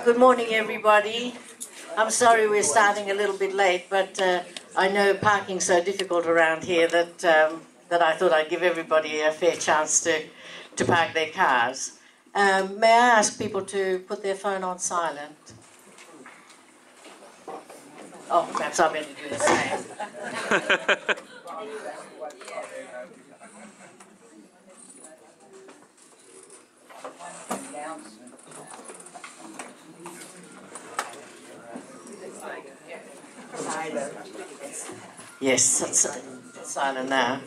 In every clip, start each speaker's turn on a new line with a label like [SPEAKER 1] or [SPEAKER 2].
[SPEAKER 1] Good morning, everybody. I'm sorry we're starting a little bit late, but I know parking's so difficult around here that that I thought I'd give everybody a fair chance to park their cars. May I ask people to put their phone on silent? Oh, perhaps I better do the same. Yes, it's silent now.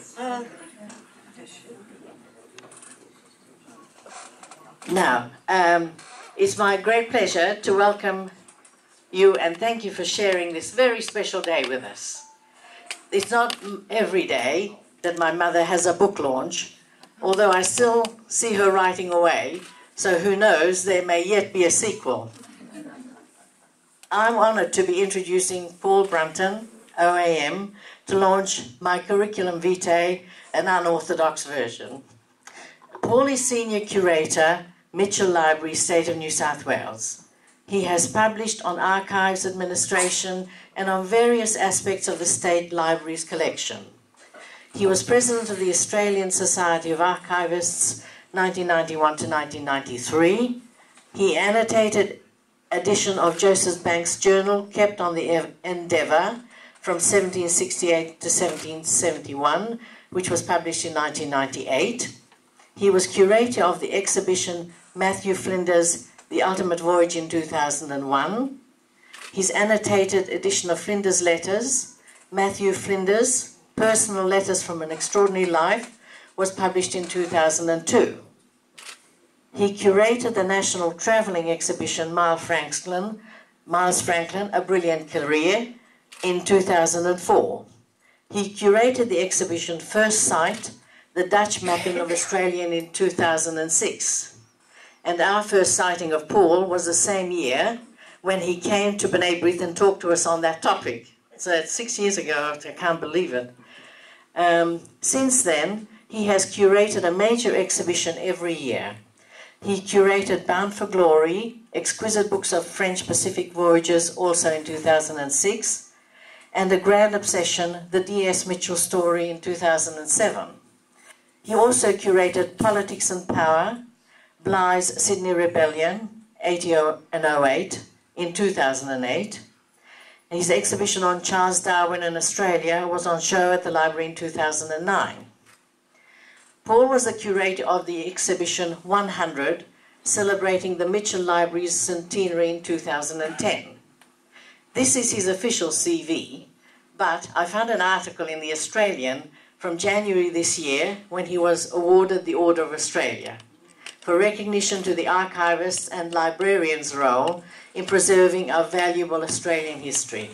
[SPEAKER 1] Now, it's my great pleasure to welcome you and thank you for sharing this very special day with us. It's not every day that my mother has a book launch, although I still see her writing away, so who knows, there may yet be a sequel. I'm honoured to be introducing Paul Brunton, OAM, to launch my curriculum vitae, an unorthodox version. Paul is Senior Curator, Mitchell Library, State of New South Wales. He has published on archives administration and on various aspects of the State Library's collection. He was President of the Australian Society of Archivists 1991 to 1993. He annotated edition of Joseph Banks' journal kept on the Endeavour from 1768 to 1771, which was published in 1998. He was curator of the exhibition Matthew Flinders' The Ultimate Voyage in 2001. His annotated edition of Flinders' Letters, Matthew Flinders, Personal Letters from an Extraordinary Life, was published in 2002. He curated the National Travelling Exhibition Miles Franklin, A Brilliant Career, in 2004. He curated the exhibition First Sight, the Dutch Mapping of Australia in 2006. And our first sighting of Paul was the same year when he came to B'nai B'rith and talked to us on that topic. So it's 6 years ago, I can't believe it. Since then, he has curated a major exhibition every year. He curated Bound for Glory, Exquisite Books of French Pacific Voyages, also in 2006, and A Grand Obsession, the D.S. Mitchell story, in 2007. He also curated Politics and Power, Bligh's Sydney Rebellion, 80 and 08, in 2008. His exhibition on Charles Darwin in Australia was on show at the library in 2009. Paul was the curator of the exhibition 100, celebrating the Mitchell Library's centenary in 2010. This is his official CV, but I found an article in The Australian from January this year when he was awarded the Order of Australia for recognition to the archivists' and librarians' role in preserving our valuable Australian history.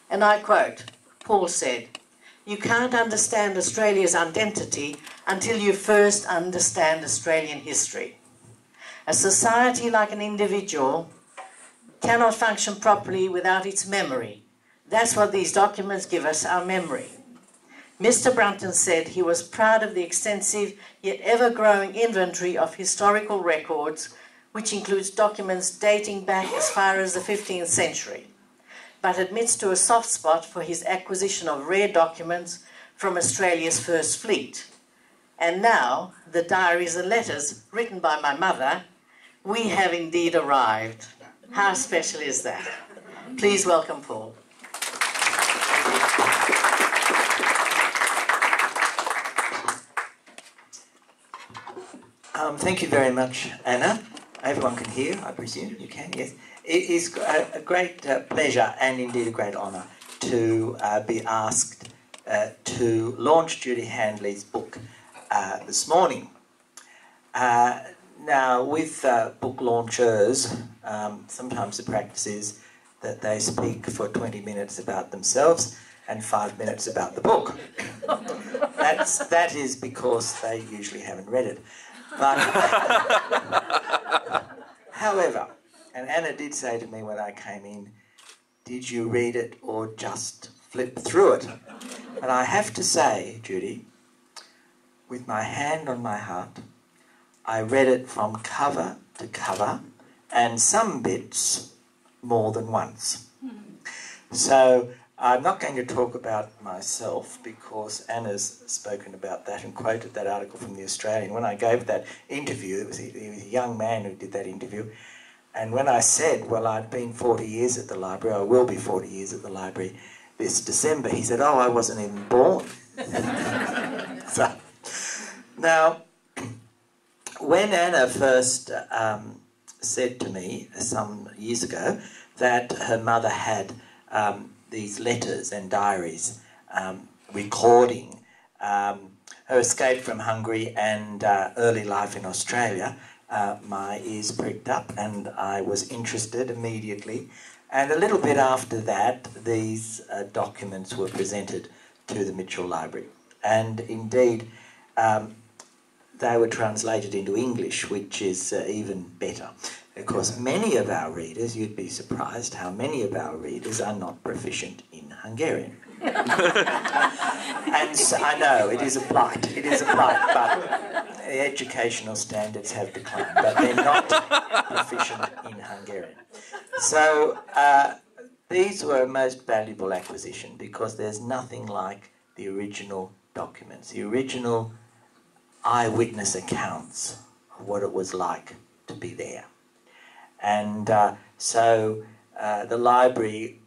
[SPEAKER 1] And I quote, Paul said, "You can't understand Australia's identity until you first understand Australian history. A society, like an individual, cannot function properly without its memory. That's what these documents give us, our memory." Mr. Brunton said he was proud of the extensive yet ever-growing inventory of historical records, which includes documents dating back as far as the 15th century, but admits to a soft spot for his acquisition of rare documents from Australia's First Fleet. And now, the diaries and letters written by my mother, we have indeed arrived. How special is that? Please welcome Paul.
[SPEAKER 2] Thank you very much, Anna. Everyone can hear, I presume. You can, yes. It is a great pleasure and indeed a great honour to be asked to launch Judy Handley's book this morning. Now, with book launchers, sometimes the practice is that they speak for 20 minutes about themselves and 5 minutes about the book. That is because they usually haven't read it. But, however, and Anna did say to me when I came in, did you read it or just flip through it? And I have to say, Judy, with my hand on my heart, I read it from cover to cover and some bits more than once. So I'm not going to talk about myself because Anna's spoken about that and quoted that article from The Australian. When I gave that interview, it was a young man who did that interview, and when I said, well, I'd been 40 years at the library, I will be 40 years at the library this December, he said, oh, I wasn't even born. So, now, when Anna first said to me some years ago that her mother had these letters and diaries recording her escape from Hungary and early life in Australia, my ears pricked up and I was interested immediately. And a little bit after that, these documents were presented to the Mitchell Library. And indeed, they were translated into English, which is even better. Of course, many of our readers, you'd be surprised how many of our readers are not proficient in Hungarian. And so, I know, it is a blight, but the educational standards have declined, but they're not proficient in Hungarian. So these were a most valuable acquisition because there's nothing like the original documents, the original eyewitness accounts of what it was like to be there. And so the library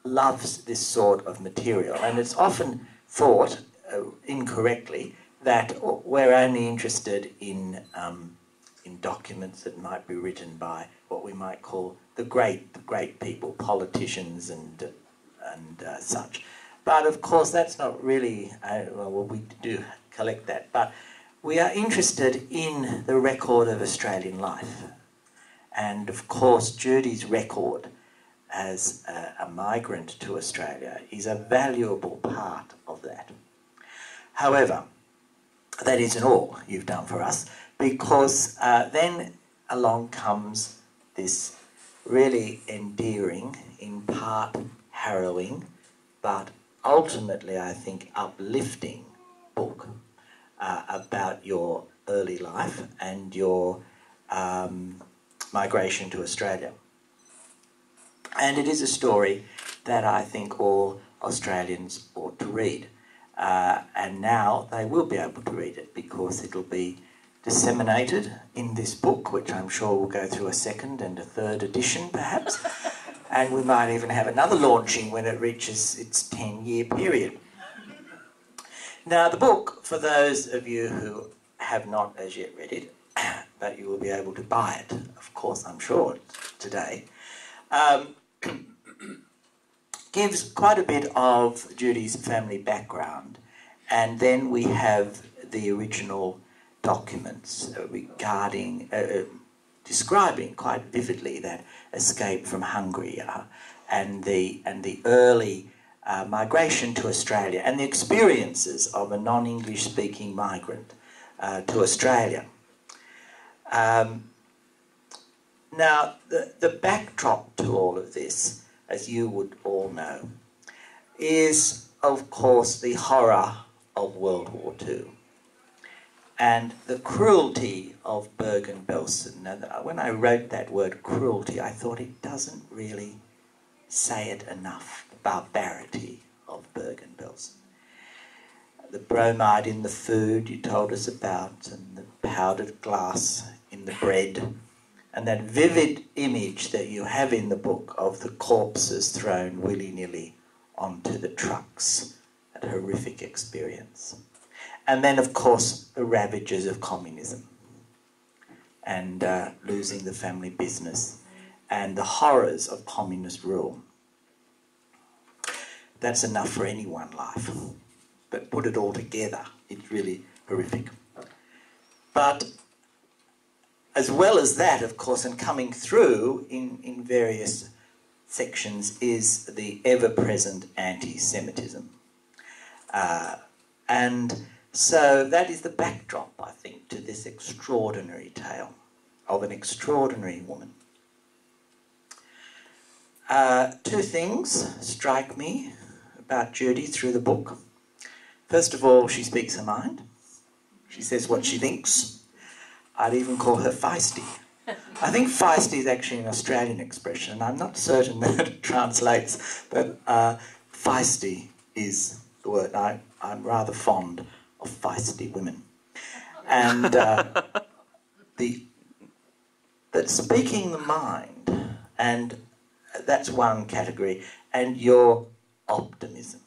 [SPEAKER 2] loves this sort of material, and it's often thought, incorrectly, that we're only interested in documents that might be written by what we might call the great people, politicians and such. But of course that's not really, well, we do collect that, but we are interested in the record of Australian life. And of course Judy's record as a migrant to Australia is a valuable part of that. However, that isn't all you've done for us, because then along comes this really endearing, in part harrowing, but ultimately I think uplifting book about your early life and your migration to Australia. And it is a story that I think all Australians ought to read. And now they will be able to read it because it'll be disseminated in this book, which I'm sure will go through a second and a third edition perhaps. And we might even have another launching when it reaches its 10-year period. Now the book, for those of you who have not as yet read it, but you will be able to buy it, of course, I'm sure, today, gives quite a bit of Judy's family background, and then we have the original documents regarding, describing quite vividly that escape from Hungary and the early migration to Australia and the experiences of a non-English speaking migrant to Australia. Now, the backdrop to all of this, as you would all know, is, of course, the horror of World War II and the cruelty of Bergen-Belsen. Now, when I wrote that word cruelty, I thought it doesn't really say it enough, the barbarity of Bergen-Belsen. The bromide in the food you told us about, and the powdered glass in the bread, and that vivid image that you have in the book of the corpses thrown willy-nilly onto the trucks, that horrific experience. And then, of course, the ravages of communism and losing the family business and the horrors of communist rule. That's enough for any one life. But put it all together, it's really horrific. But as well as that, of course, and coming through in various sections is the ever-present anti-Semitism. And so that is the backdrop, I think, to this extraordinary tale of an extraordinary woman. Two things strike me about Judy through the book. First of all, she speaks her mind. She says what she thinks. I'd even call her feisty. I think feisty is actually an Australian expression, and I'm not certain that it translates, but feisty is the word. I'm rather fond of feisty women. And that speaking the mind, and that's one category, and your optimism.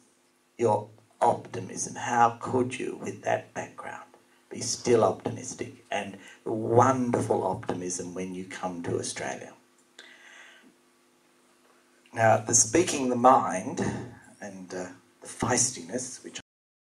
[SPEAKER 2] Your optimism. How could you, with that background, be still optimistic, and wonderful optimism when you come to Australia? Now, the speaking the mind and the feistiness, which